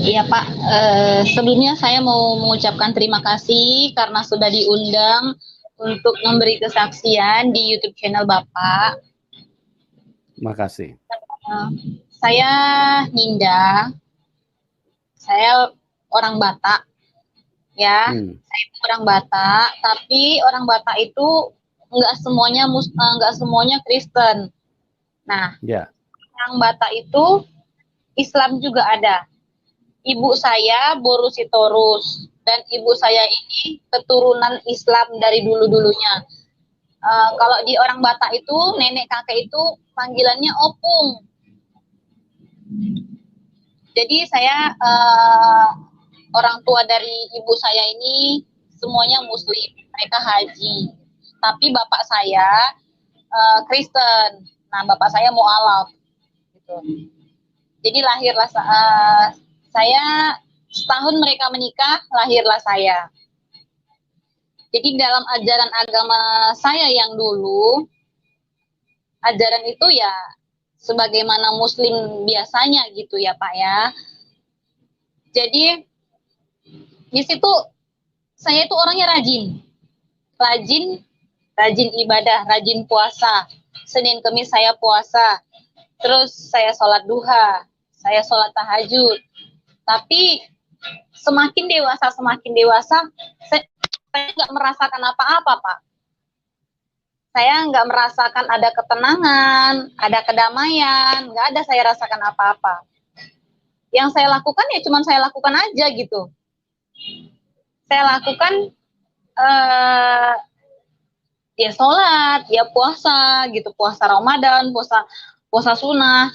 Iya Pak, sebelumnya saya mau mengucapkan terima kasih karena sudah diundang untuk memberi kesaksian di YouTube channel Bapak. Makasih. Saya Ninda, saya orang Batak, ya. Saya itu orang Batak, tapi orang Batak itu nggak semuanya Kristen. Nah, orang Batak itu Islam juga ada. Ibu saya Boru Sitorus dan ibu saya ini keturunan Islam dari dulu-dulunya. Kalau di orang Batak itu nenek kakek itu panggilannya opung. Jadi saya orang tua dari ibu saya ini semuanya Muslim, mereka haji. Tapi bapak saya Kristen. Nah, bapak saya mualaf. Gitu. Jadi lahirlah saya setahun mereka menikah, lahirlah saya. Jadi dalam ajaran agama saya yang dulu, ajaran itu ya sebagaimana Muslim biasanya gitu ya Pak ya. Jadi di situ saya itu orangnya rajin ibadah, rajin puasa. Senin Kemis saya puasa, terus saya sholat duha, saya sholat tahajud. Tapi semakin dewasa, saya nggak merasakan apa-apa, Pak. Saya nggak merasakan ada ketenangan, ada kedamaian, nggak ada saya rasakan apa-apa. Yang saya lakukan ya cuma saya lakukan aja gitu. Saya lakukan ya sholat, ya puasa gitu, puasa Ramadan, puasa sunnah.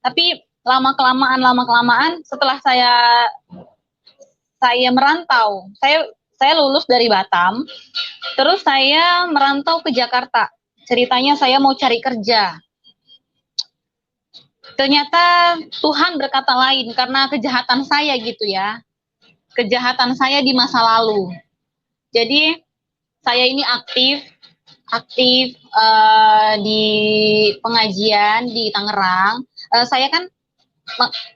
Tapi lama kelamaan setelah saya merantau, saya lulus dari Batam, terus saya merantau ke Jakarta. Ceritanya saya mau cari kerja. Ternyata Tuhan berkata lain karena kejahatan saya gitu ya. Kejahatan saya di masa lalu. Jadi saya ini aktif di pengajian di Tangerang. Saya kan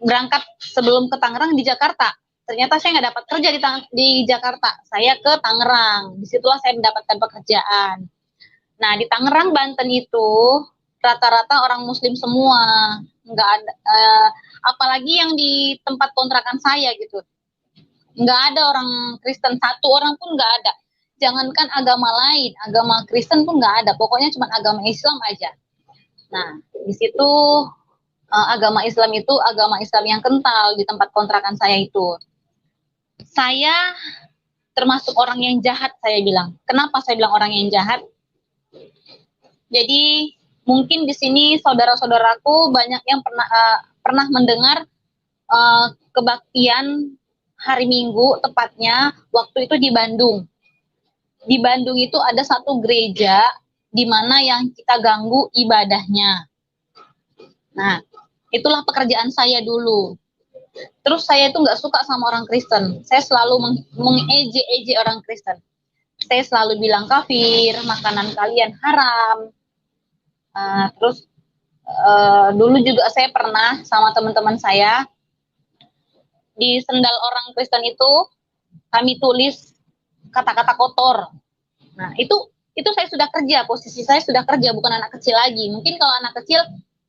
berangkat sebelum ke Tangerang di Jakarta. Ternyata saya nggak dapat kerja di Jakarta. Saya ke Tangerang. Disitulah saya mendapatkan pekerjaan. Nah, di Tangerang, Banten itu rata-rata orang Muslim semua. Nggak ada, apalagi yang di tempat kontrakan saya gitu. Nggak ada orang Kristen, satu orang pun nggak ada. Jangankan agama lain, agama Kristen pun nggak ada. Pokoknya cuma agama Islam aja. Nah, di situ agama Islam itu agama Islam yang kental di tempat kontrakan saya itu. Saya termasuk orang yang jahat, saya bilang. Kenapa saya bilang orang yang jahat? Jadi mungkin di sini saudara-saudaraku banyak yang pernah mendengar kebaktian hari Minggu, tepatnya waktu itu di Bandung. Di Bandung itu ada satu gereja di mana yang kita ganggu ibadahnya. Nah, itulah pekerjaan saya dulu. Terus saya itu nggak suka sama orang Kristen. Saya selalu mengeje-eje orang Kristen. Saya selalu bilang kafir, makanan kalian haram. Terus dulu juga saya pernah sama teman-teman saya di sendal orang Kristen itu kami tulis kata-kata kotor. Nah, itu saya sudah kerja, posisi saya sudah kerja, bukan anak kecil lagi. Mungkin kalau anak kecil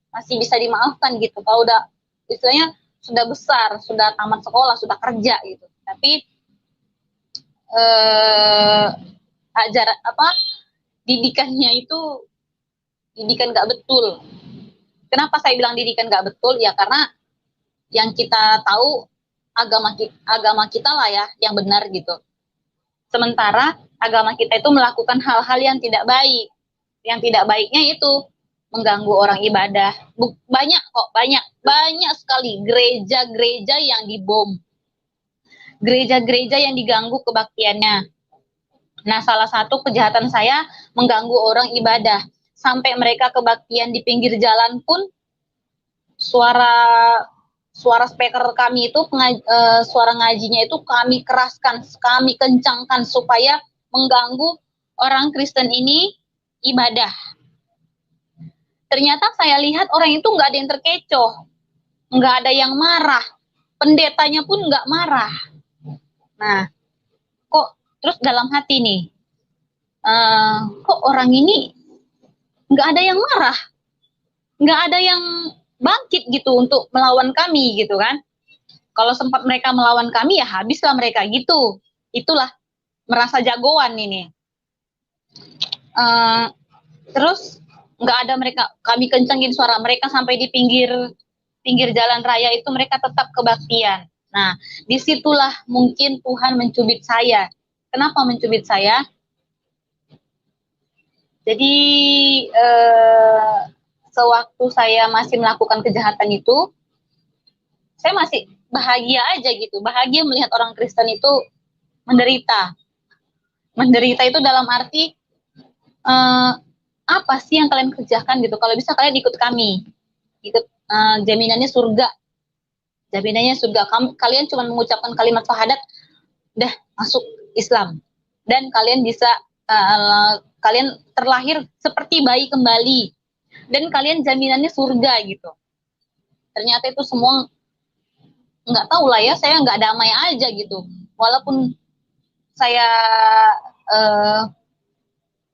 masih bisa dimaafkan gitu. Kalau udah istilahnya sudah besar, sudah tamat sekolah, sudah kerja gitu. Tapi didikannya itu didikan gak betul. Kenapa saya bilang didikan gak betul? Ya karena yang kita tahu agama kita lah ya yang benar gitu. Sementara agama kita itu melakukan hal-hal yang tidak baik. Yang tidak baiknya itu mengganggu orang ibadah. Banyak sekali gereja-gereja yang dibom. Gereja-gereja yang diganggu kebaktiannya. Nah, salah satu kejahatan saya mengganggu orang ibadah. Sampai mereka kebaktian di pinggir jalan pun suara speaker kami itu suara ngajinya itu kami keraskan, kami kencangkan supaya mengganggu orang Kristen ini ibadah. Ternyata saya lihat orang itu nggak ada yang terkecoh, nggak ada yang marah. pendetanya pun nggak marah. Nah, kok terus dalam hati nih, kok orang ini nggak ada yang marah, nggak ada yang bangkit gitu untuk melawan kami gitu kan. Kalau sempat mereka melawan kami ya habislah mereka gitu. Itulah merasa jagoan ini. Terus nggak ada mereka, kami kencengin suara mereka sampai di pinggir jalan raya itu mereka tetap kebaktian. Nah, disitulah mungkin Tuhan mencubit saya. Kenapa mencubit saya? Jadi sewaktu saya masih melakukan kejahatan itu, saya masih bahagia aja gitu, bahagia melihat orang Kristen itu menderita. Menderita itu dalam arti apa sih yang kalian kerjakan gitu? Kalau bisa kalian ikut kami, ikut jaminannya surga. Jaminannya surga. Kalian cuma mengucapkan kalimat syahadat, dah masuk Islam. Dan kalian bisa kalian terlahir seperti bayi kembali. Dan kalian jaminannya surga gitu. Ternyata itu semua nggak tahu lah ya, saya nggak damai aja gitu. Walaupun saya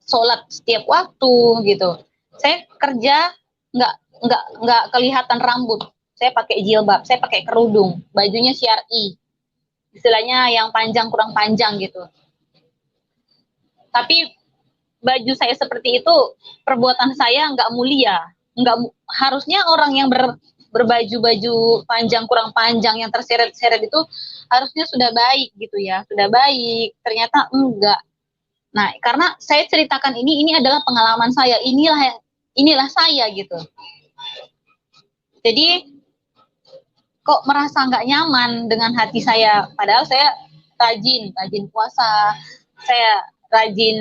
sholat setiap waktu gitu. Saya kerja nggak kelihatan rambut. Saya pakai jilbab, saya pakai kerudung, bajunya syar'i, istilahnya yang panjang kurang panjang gitu. Tapi baju saya seperti itu, perbuatan saya nggak mulia, nggak harusnya orang yang berbaju baju panjang kurang panjang yang terseret-seret itu harusnya sudah baik gitu ya, sudah baik. Ternyata enggak. Nah, karena saya ceritakan ini adalah pengalaman saya, inilah saya gitu. Jadi kok merasa nggak nyaman dengan hati saya, padahal saya rajin puasa, saya rajin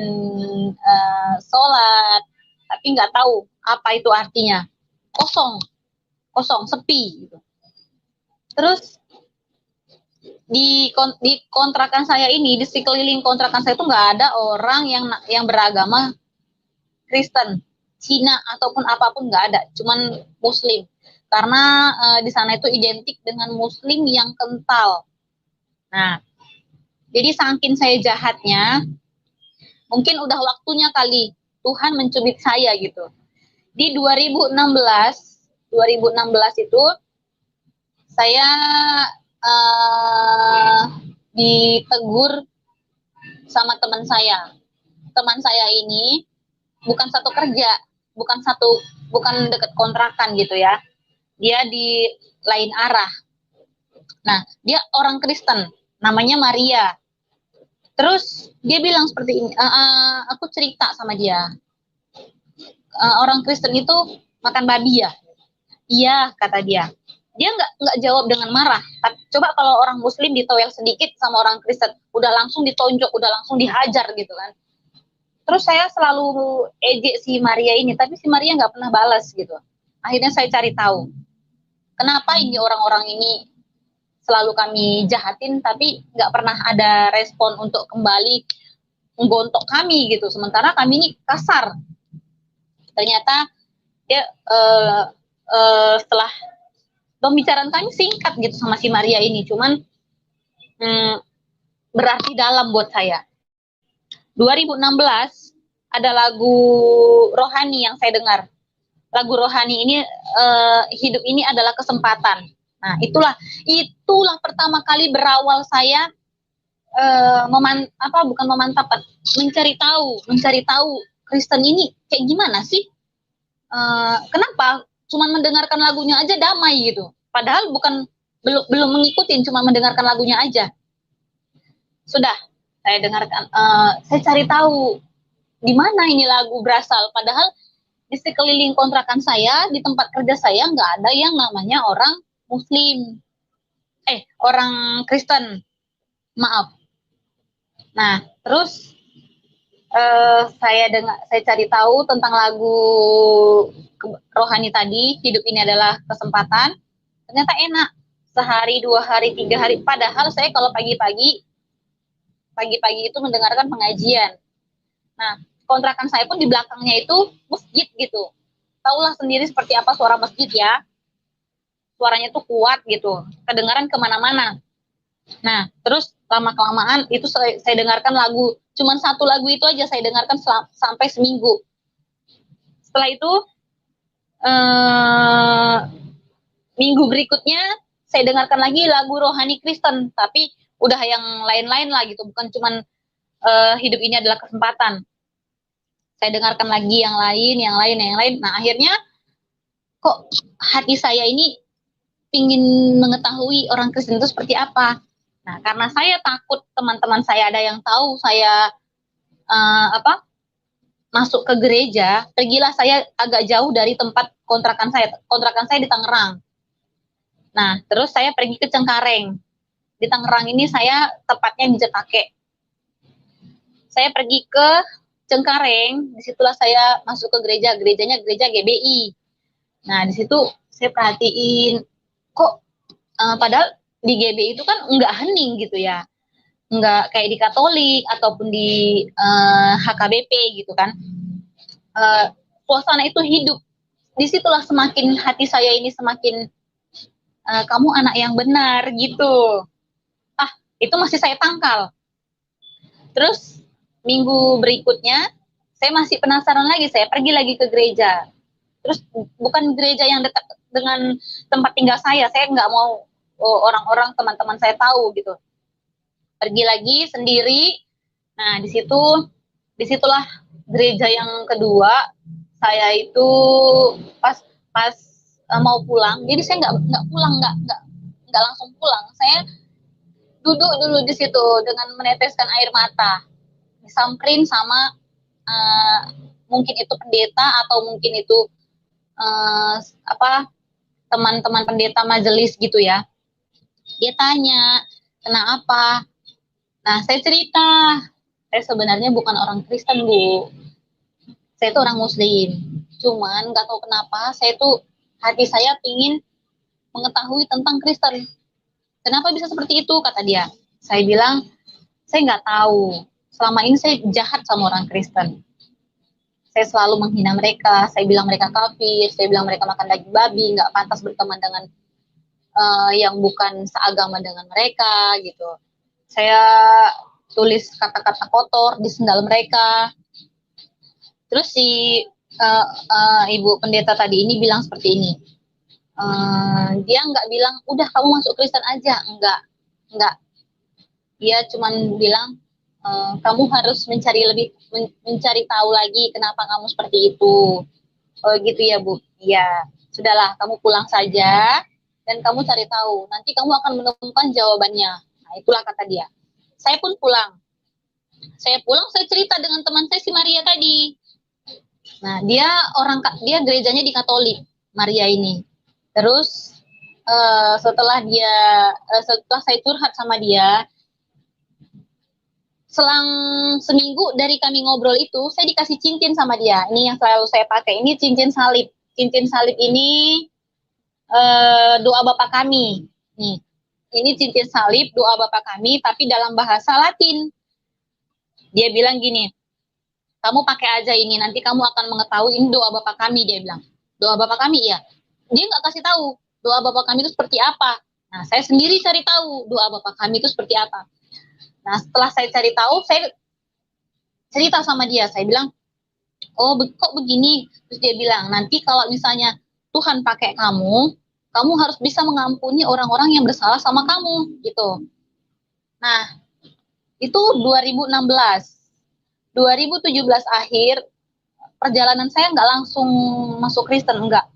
sholat, tapi nggak tahu apa itu artinya, kosong, sepi gitu. Terus di kontrakan saya ini, di sekeliling kontrakan saya itu nggak ada orang yang beragama Kristen, Cina ataupun apapun, nggak ada, cuman Muslim. Karena di sana itu identik dengan Muslim yang kental. Nah, jadi saking saya jahatnya, mungkin udah waktunya kali Tuhan mencubit saya gitu. Di 2016 itu saya ditegur sama teman saya. Teman saya ini bukan satu kerja, bukan dekat kontrakan gitu ya. Dia di lain arah. Nah, dia orang Kristen, namanya Maria. Terus dia bilang seperti ini, aku cerita sama dia, orang Kristen itu makan babi ya? Iya, kata dia. Dia nggak jawab dengan marah. Coba kalau orang Muslim ditoel sedikit sama orang Kristen, udah langsung ditonjok, udah langsung dihajar gitu kan. Terus saya selalu ejek si Maria ini, tapi si Maria nggak pernah balas gitu. Akhirnya saya cari tahu, kenapa ini orang-orang ini selalu kami jahatin, tapi nggak pernah ada respon untuk kembali menggontok kami gitu. Sementara kami ini kasar. Ternyata dia setelah pembicaraan kami singkat gitu sama si Maria ini, cuman berarti dalam buat saya. 2016 ada lagu rohani yang saya dengar. Lagu rohani ini, hidup ini adalah kesempatan. Nah, itulah pertama kali berawal saya mencari tahu Kristen ini kayak gimana sih? Kenapa cuma mendengarkan lagunya aja damai gitu? Padahal belum mengikutin, cuma mendengarkan lagunya aja. Sudah saya dengarkan, saya cari tahu di mana ini lagu berasal. Padahal di sekeliling kontrakan saya, di tempat kerja saya nggak ada yang namanya orang Muslim, orang Kristen, maaf. Nah, terus saya cari tahu tentang lagu rohani tadi, hidup ini adalah kesempatan. Ternyata enak, sehari, 2 hari, 3 hari. Padahal saya kalau pagi-pagi itu mendengarkan pengajian. Nah, kontrakan saya pun di belakangnya itu masjid gitu. Taulah sendiri seperti apa suara masjid ya. suaranya tuh kuat gitu, kedengaran kemana-mana. Nah, terus lama-kelamaan itu saya dengarkan lagu, cuman satu lagu itu aja saya dengarkan sampai seminggu. Setelah itu, minggu berikutnya saya dengarkan lagi lagu rohani Kristen, tapi udah yang lain-lain lah gitu, bukan cuman hidup ini adalah kesempatan. Saya dengarkan lagi yang lain. Nah, akhirnya kok hati saya ini ingin mengetahui orang Kristen itu seperti apa. Nah, karena saya takut teman-teman saya ada yang tahu saya masuk ke gereja, pergilah saya agak jauh dari tempat kontrakan saya. Kontrakan saya di Tangerang. Nah, terus saya pergi ke Cengkareng. Di Tangerang ini saya tepatnya di Jepake. Saya pergi ke Cengkareng, disitulah saya masuk ke gerejanya gereja GBI. Nah, di situ saya perhatiin, kok padahal di GBI itu kan enggak hening gitu ya. Enggak kayak di Katolik ataupun di HKBP gitu kan. Suasana itu hidup. Disitulah semakin hati saya ini semakin kamu anak yang benar gitu. Itu masih saya tangkal. Terus minggu berikutnya saya masih penasaran lagi, saya pergi lagi ke gereja. Terus bukan gereja yang dekat dengan tempat tinggal saya nggak mau orang-orang teman-teman saya tahu gitu. Pergi lagi sendiri. Nah, disitulah gereja yang kedua. Saya itu pas mau pulang, jadi saya nggak pulang, nggak langsung pulang. Saya duduk dulu di situ dengan meneteskan air mata, disamperin sama mungkin itu pendeta atau mungkin itu teman-teman pendeta majelis gitu ya. Dia tanya, kenapa? Nah, saya cerita, saya sebenarnya bukan orang Kristen, Bu. Saya itu orang Muslim. Cuman nggak tahu kenapa, hati saya pingin mengetahui tentang Kristen. Kenapa bisa seperti itu, kata dia. Saya bilang, saya nggak tahu. Selama ini saya jahat sama orang Kristen. Saya selalu menghina mereka, saya bilang mereka kafir, saya bilang mereka makan daging babi, nggak pantas berteman dengan yang bukan seagama dengan mereka gitu. Saya tulis kata-kata kotor di sendal mereka. Terus si ibu pendeta tadi ini bilang seperti ini. Dia nggak bilang, udah kamu masuk Kristen aja, enggak. Dia cuman bilang, kamu harus mencari tahu lagi kenapa kamu seperti itu. Oh gitu ya, Bu. Iya, sudahlah, kamu pulang saja dan kamu cari tahu. Nanti kamu akan menemukan jawabannya. Nah, itulah kata dia. Saya pun pulang. Saya cerita dengan teman saya si Maria tadi. Nah, dia gerejanya di Katolik, Maria ini. Terus setelah saya curhat sama dia, selang seminggu dari kami ngobrol itu, saya dikasih cincin sama dia. Ini yang selalu saya pakai. Ini cincin salib. Cincin salib ini doa Bapa kami. Nih, ini cincin salib doa Bapa kami, tapi dalam bahasa Latin. Dia bilang gini, kamu pakai aja ini, nanti kamu akan mengetahui ini doa Bapa kami. Dia bilang, doa Bapa kami, ya. Dia nggak kasih tahu doa Bapa kami itu seperti apa. Nah, saya sendiri cari tahu doa Bapa kami itu seperti apa. Nah, setelah saya cari tahu, saya cerita sama dia. Saya bilang, oh kok begini? Terus dia bilang, nanti kalau misalnya Tuhan pakai kamu harus bisa mengampuni orang-orang yang bersalah sama kamu, gitu. Nah, itu 2016. 2017 akhir, perjalanan saya nggak langsung masuk Kristen, enggak.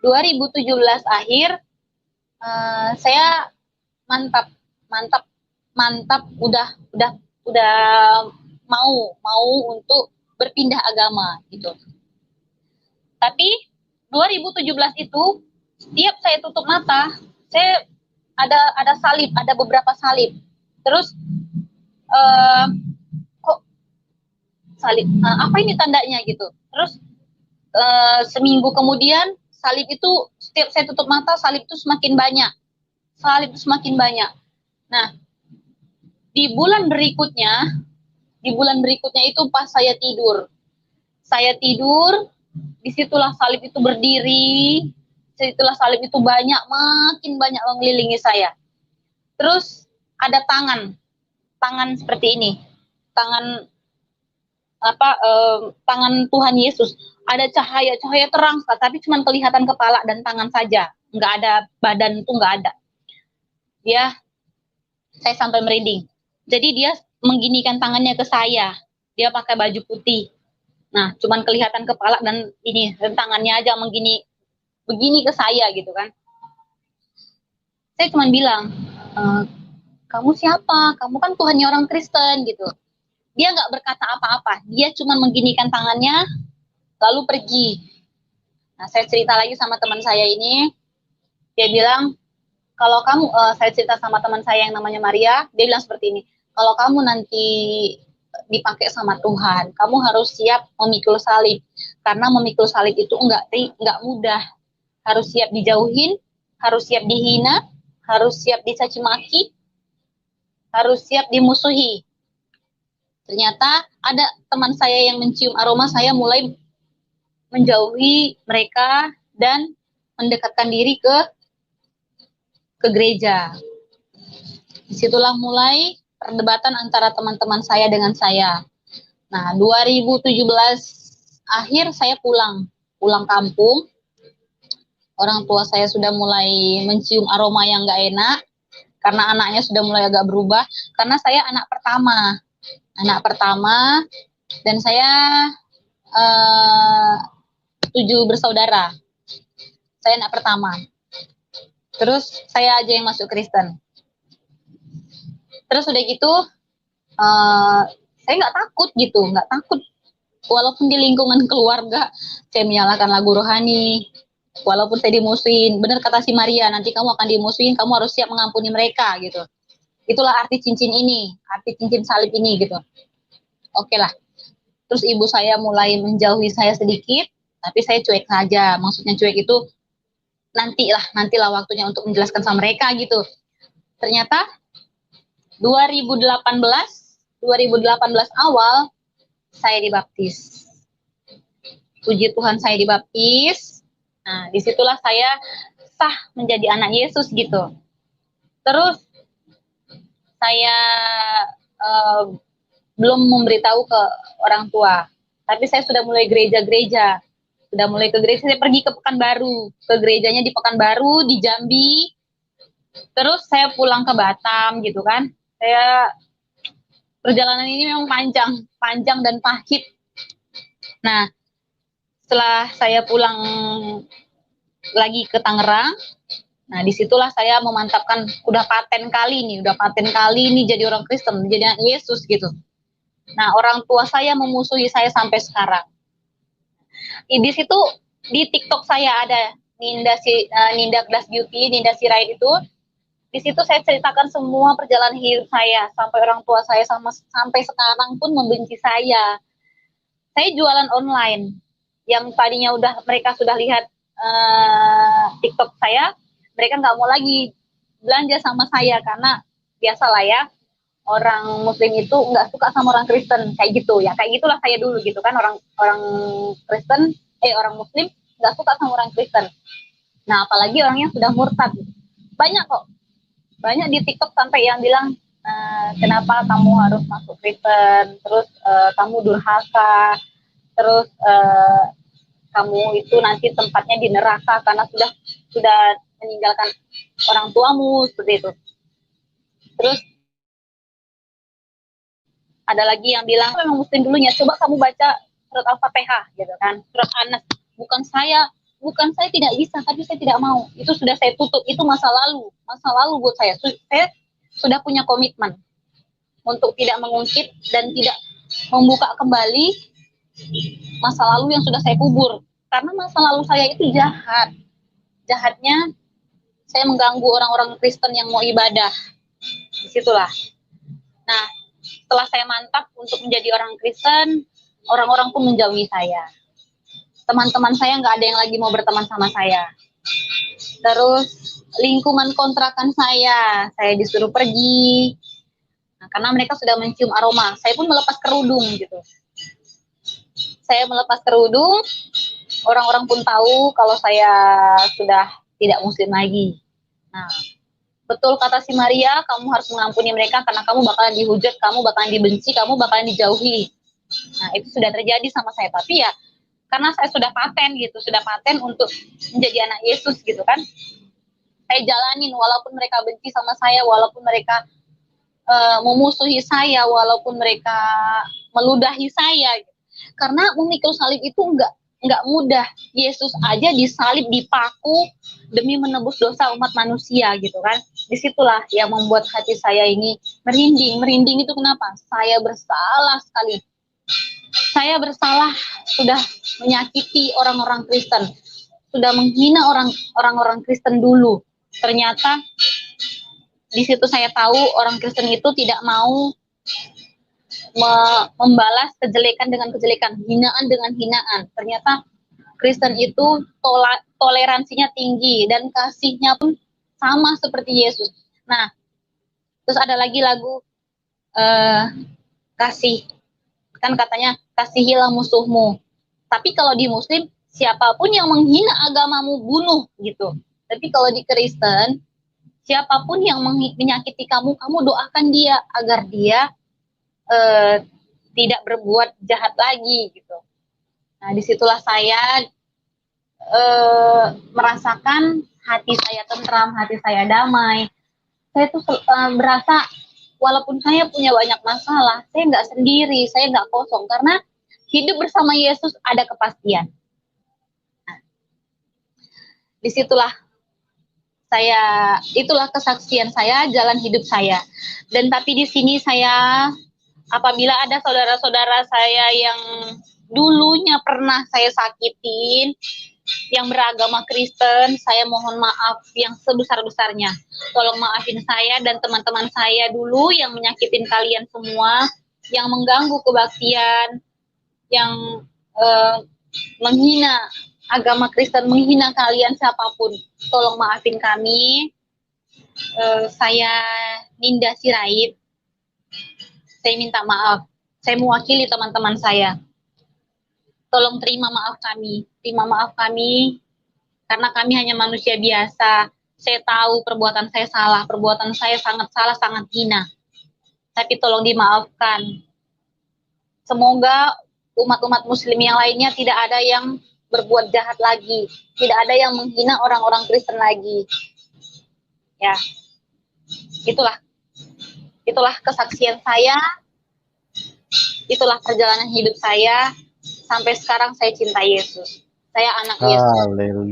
2017 akhir, saya mantap, udah mau untuk berpindah agama gitu. Tapi 2017 itu setiap saya tutup mata, saya ada salib, ada beberapa salib. Terus kok salib? Apa ini tandanya gitu? Terus seminggu kemudian salib itu setiap saya tutup mata, salib itu semakin banyak. Nah, di bulan berikutnya itu pas saya tidur, disitulah salib itu berdiri Disitulah salib itu banyak, makin banyak mengelilingi saya. Terus ada tangan seperti ini, tangan tangan Tuhan Yesus. Ada cahaya terang, tapi cuma kelihatan kepala dan tangan saja, nggak ada badan, itu nggak ada. Saya sampai merinding. Jadi dia mengginikan tangannya ke saya. Dia pakai baju putih. Nah, cuman kelihatan kepala dan tangannya aja begini ke saya gitu kan. Saya cuman bilang, kamu siapa? Kamu kan Tuhannya orang Kristen gitu. Dia nggak berkata apa-apa. Dia cuman mengginikan tangannya, lalu pergi. Nah, saya cerita lagi sama teman saya ini. Dia bilang, kalau kamu, saya cerita sama teman saya yang namanya Maria, dia bilang seperti ini, kalau kamu nanti dipakai sama Tuhan, kamu harus siap memikul salib, karena memikul salib itu enggak mudah, harus siap dijauhin, harus siap dihina, harus siap dicaci maki, harus siap dimusuhi. Ternyata ada teman saya yang mencium aroma, saya mulai menjauhi mereka dan mendekatkan diri ke gereja. Disitulah mulai perdebatan antara teman-teman saya dengan saya. Nah, 2017 akhir saya pulang kampung. Orang tua saya sudah mulai mencium aroma yang gak enak, karena anaknya sudah mulai agak berubah. Karena saya anak pertama, dan saya 7 bersaudara. Saya anak pertama. Terus saya aja yang masuk Kristen. Terus udah gitu, saya nggak takut. Walaupun di lingkungan keluarga, saya menyalakan lagu rohani. Walaupun saya dimusuhin, benar kata si Maria, nanti kamu akan dimusuhin, kamu harus siap mengampuni mereka gitu. Itulah arti cincin ini, arti cincin salib ini gitu. Oke lah. Terus ibu saya mulai menjauhi saya sedikit, tapi saya cuek saja. Maksudnya cuek itu nantilah waktunya untuk menjelaskan sama mereka gitu. Ternyata 2018 awal saya dibaptis. Puji Tuhan, saya dibaptis. Nah, disitulah saya sah menjadi anak Yesus gitu. Terus saya belum memberitahu ke orang tua, tapi saya sudah mulai gereja-gereja. Sudah mulai ke gereja, saya pergi ke Pekanbaru. Ke gerejanya di Pekanbaru, di Jambi. Terus saya pulang ke Batam gitu kan. Perjalanan ini memang panjang dan pahit. Nah, setelah saya pulang lagi ke Tangerang, nah disitulah saya memantapkan, udah paten kali nih jadi orang Kristen, jadi anak Yesus gitu. Nah, orang tua saya memusuhi saya sampai sekarang. Di situ di TikTok saya ada Ninda Glass Beauty, Ninda Sirait itu. Di situ saya ceritakan semua perjalanan hidup saya, sampai orang tua saya sampai sekarang pun membenci saya. Saya jualan online, yang tadinya mereka sudah lihat TikTok saya, mereka nggak mau lagi belanja sama saya, karena biasalah ya, orang Muslim itu nggak suka sama orang Kristen, kayak gitu ya, kayak gitulah saya dulu gitu kan, orang Kristen, orang Muslim nggak suka sama orang Kristen. Nah, apalagi orangnya sudah murtad. Banyak di TikTok sampai yang bilang, kenapa kamu harus masuk Kristen, terus kamu durhaka, terus kamu itu nanti tempatnya di neraka karena sudah meninggalkan orang tuamu, seperti itu. Terus ada lagi yang bilang, memang Muslim dulunya, coba kamu baca surat Al-Fatihah gitu kan, surat Anas. Bukan saya tidak bisa, tapi saya tidak mau. Itu sudah saya tutup, itu masa lalu buat saya. Saya sudah punya komitmen untuk tidak mengungkit dan tidak membuka kembali masa lalu yang sudah saya kubur. Karena masa lalu saya itu jahatnya saya mengganggu orang-orang Kristen yang mau ibadah. Disitulah. Nah, setelah saya mantap untuk menjadi orang Kristen, orang-orang pun menjauhi saya. Teman-teman saya nggak ada yang lagi mau berteman sama saya. Terus lingkungan kontrakan saya disuruh pergi. Nah, karena mereka sudah mencium aroma. Saya pun melepas kerudung gitu. Saya melepas kerudung, Orang-orang pun tahu kalau saya sudah tidak muslim lagi. Nah, betul kata si Maria, kamu harus mengampuni mereka karena kamu bakalan dihujat, kamu bakalan dibenci, kamu bakalan dijauhi. Nah, itu sudah terjadi sama saya. Tapi ya, karena saya sudah paten gitu, sudah paten untuk menjadi anak Yesus gitu kan. Saya jalanin walaupun mereka benci sama saya, walaupun mereka memusuhi saya, walaupun mereka meludahi saya. Karena memikul salib itu nggak mudah. Yesus aja disalib, dipaku demi menebus dosa umat manusia gitu kan. Disitulah yang membuat hati saya ini merinding. Merinding itu kenapa? Saya bersalah sekali. Saya bersalah sudah menyakiti orang-orang Kristen, sudah menghina orang-orang Kristen dulu. Ternyata di situ saya tahu orang Kristen itu tidak mau membalas kejelekan dengan kejelekan, hinaan dengan hinaan. Ternyata Kristen itu toleransinya tinggi dan kasihnya pun sama seperti Yesus. Nah, terus ada lagi lagu kasih, kan katanya kasihilah musuhmu. Tapi kalau di Muslim, siapapun yang menghina agamamu bunuh gitu. Tapi kalau di Kristen, siapapun yang menyakiti kamu, kamu doakan dia agar dia tidak berbuat jahat lagi gitu. Nah, disitulah saya merasakan hati saya tentram, hati saya damai. Saya tuh berasa walaupun saya punya banyak masalah, saya nggak sendiri, saya nggak kosong karena hidup bersama Yesus ada kepastian. Nah, disitulah itulah kesaksian saya, jalan hidup saya. Dan tapi di sini saya, apabila ada saudara-saudara saya yang dulunya pernah saya sakitin, yang beragama Kristen, saya mohon maaf yang sebesar-besarnya. Tolong maafin saya dan teman-teman saya dulu yang menyakitin kalian semua, yang mengganggu kebaktian, yang menghina agama Kristen, menghina kalian siapapun. Tolong maafin kami. Saya Ninda Sirait. Saya minta maaf. Saya mewakili teman-teman saya. Tolong terima maaf kami. Terima maaf kami karena kami hanya manusia biasa. Saya tahu perbuatan saya salah, perbuatan saya sangat salah, sangat hina. Tapi tolong dimaafkan. Semoga umat-umat muslim yang lainnya tidak ada yang berbuat jahat lagi. Tidak ada yang menghina orang-orang Kristen lagi. Ya, itulah kesaksian saya. Itulah perjalanan hidup saya. Sampai sekarang saya cinta Yesus. Saya anak Yesus. Haleluya.